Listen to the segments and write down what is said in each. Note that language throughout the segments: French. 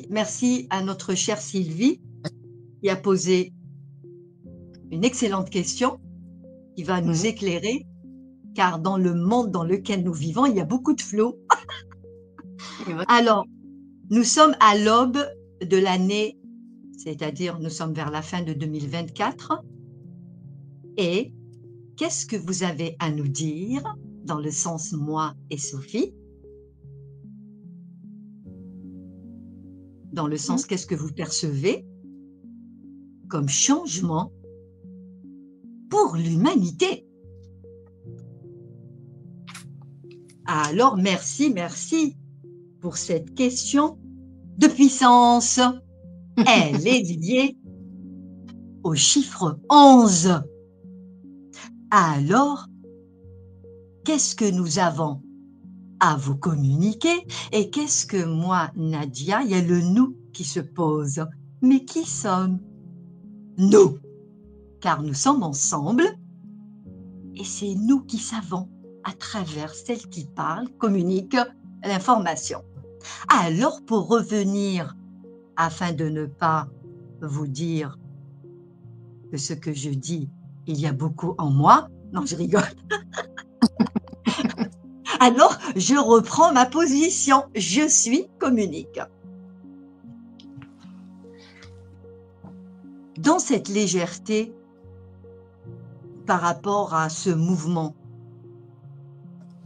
Merci à notre chère Sylvie qui a posé une excellente question qui va nous éclairer, car dans le monde dans lequel nous vivons, il y a beaucoup de flou. Et voilà. Alors, nous sommes à l'aube de l'année, c'est-à-dire nous sommes vers la fin de 2024. Et qu'est-ce que vous avez à nous dire dans le sens moi et Sophie? Dans le sens, qu'est-ce que vous percevez comme changement pour l'humanité? Alors, merci pour cette question de puissance. Elle est liée au chiffre 11. Alors, qu'est-ce que nous avons à vous communiquer et qu'est-ce que moi, Nadia, il y a le nous qui se pose. Mais qui sommes nous? Car nous sommes ensemble et c'est nous qui savons à travers celle qui parle, communique l'information. Alors, pour revenir, afin de ne pas vous dire que ce que je dis, il y a beaucoup en moi, non, je rigole. Alors, je reprends ma position. Je suis communique. Dans cette légèreté, par rapport à ce mouvement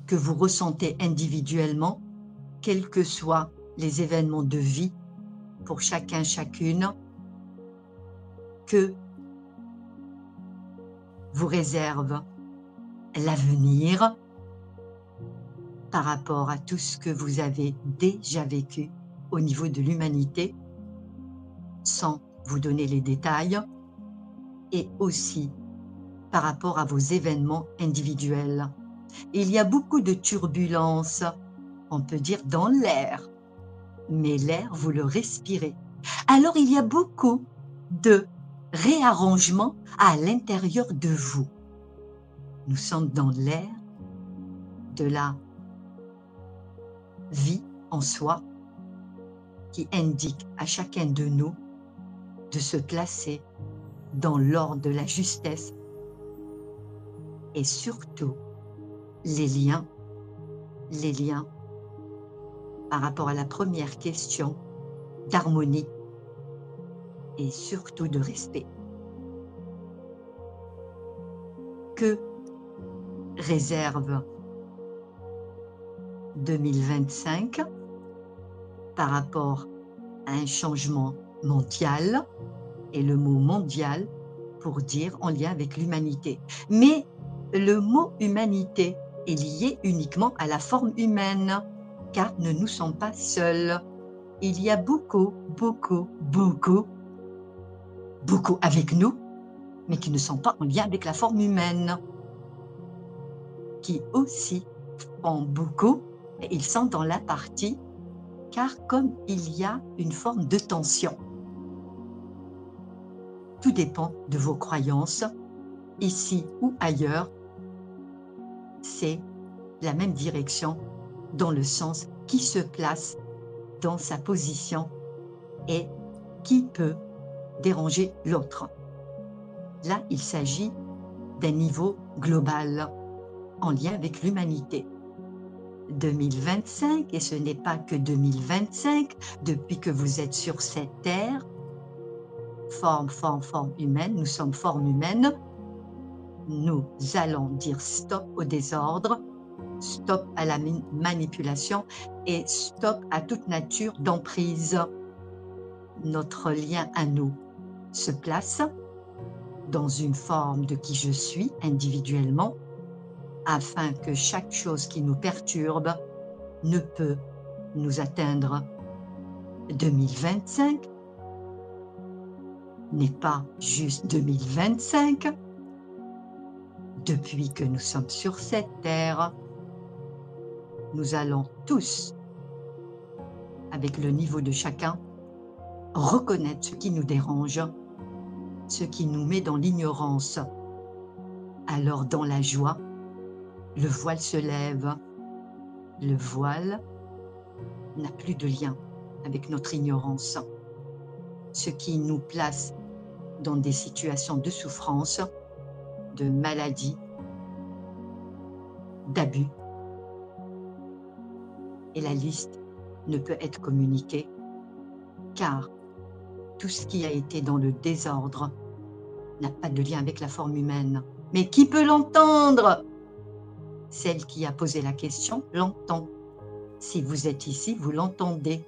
que vous ressentez individuellement, quels que soient les événements de vie pour chacun, chacune, que vous réserve l'avenir par rapport à tout ce que vous avez déjà vécu au niveau de l'humanité, sans vous donner les détails, et aussi par rapport à vos événements individuels. Il y a beaucoup de turbulences, on peut dire dans l'air, mais l'air, vous le respirez. Alors il y a beaucoup de réarrangements à l'intérieur de vous. Nous sommes dans l'air de la vie en soi qui indique à chacun de nous de se placer dans l'ordre de la justesse et surtout les liens par rapport à la première question d'harmonie et surtout de respect. Que réserve 2025 par rapport à un changement mondial, et le mot mondial pour dire en lien avec l'humanité. Mais le mot humanité est lié uniquement à la forme humaine, car nous ne sommes pas seuls. Il y a beaucoup avec nous, mais qui ne sont pas en lien avec la forme humaine, qui aussi font beaucoup, et ils sont dans la partie, car comme il y a une forme de tension, tout dépend de vos croyances, ici ou ailleurs, c'est la même direction dans le sens qui se place dans sa position et qui peut déranger l'autre. Là, il s'agit d'un niveau global en lien avec l'humanité. 2025, et ce n'est pas que 2025, depuis que vous êtes sur cette terre, forme humaine, nous sommes forme humaine, nous allons dire stop au désordre, stop à la manipulation et stop à toute nature d'emprise. Notre lien à nous se place dans une forme de qui je suis individuellement, afin que chaque chose qui nous perturbe ne peut nous atteindre. 2025 n'est pas juste 2025. Depuis que nous sommes sur cette terre, nous allons tous, avec le niveau de chacun, reconnaître ce qui nous dérange, ce qui nous met dans l'ignorance. Alors dans la joie, le voile se lève. Le voile n'a plus de lien avec notre ignorance, ce qui nous place dans des situations de souffrance, de maladie, d'abus. Et la liste ne peut être communiquée car tout ce qui a été dans le désordre n'a pas de lien avec la forme humaine. Mais qui peut l'entendre? Celle qui a posé la question l'entend. Si vous êtes ici, vous l'entendez.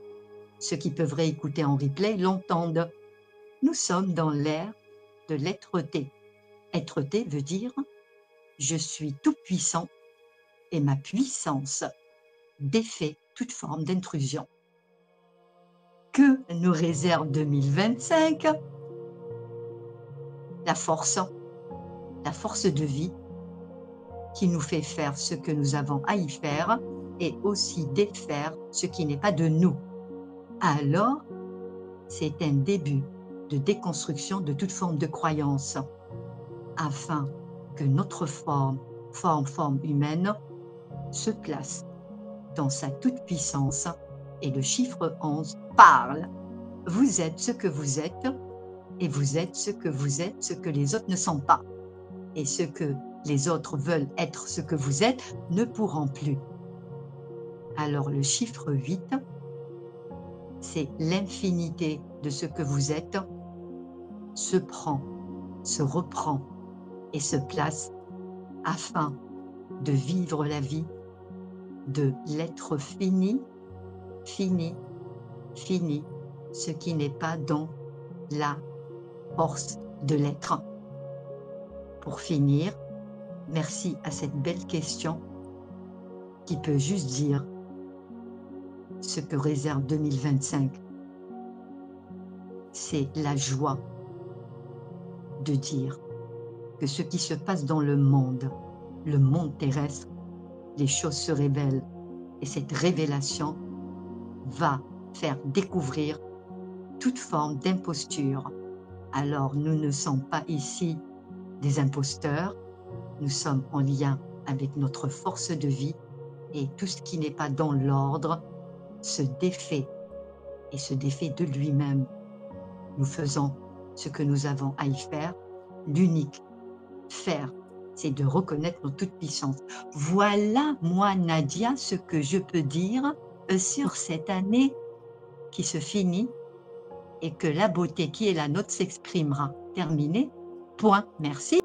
Ceux qui peuvent réécouter en replay l'entendent. Nous sommes dans l'ère de l'être-té. Être-té veut dire « je suis tout-puissant et ma puissance défait toute forme d'intrusion ». Que nous réserve 2025? La force de vie qui nous fait faire ce que nous avons à y faire et aussi défaire ce qui n'est pas de nous. Alors, c'est un début de déconstruction de toute forme de croyance afin que notre forme humaine se place dans sa toute-puissance et le chiffre 11 parle. Vous êtes ce que vous êtes et vous êtes ce que vous êtes, ce que les autres ne sont pas. Et ce que les autres veulent être ce que vous êtes ne pourront plus. Alors le chiffre 8, c'est l'infinité de ce que vous êtes se prend, se reprend et se place afin de vivre la vie de l'être fini, fini, fini, ce qui n'est pas dans la force de l'être. Pour finir, merci à cette belle question qui peut juste dire ce que réserve 2025. C'est la joie de dire que ce qui se passe dans le monde terrestre, les choses se révèlent et cette révélation va faire découvrir toute forme d'imposture. Alors nous ne sommes pas ici des imposteurs, nous sommes en lien avec notre force de vie et tout ce qui n'est pas dans l'ordre se défait et se défait de lui-même. Nous faisons ce que nous avons à y faire. L'unique faire, c'est de reconnaître notre toute-puissance. Voilà, moi, Nadia, ce que je peux dire sur cette année qui se finit et que la beauté qui est la nôtre s'exprimera. Terminé. Point. Merci.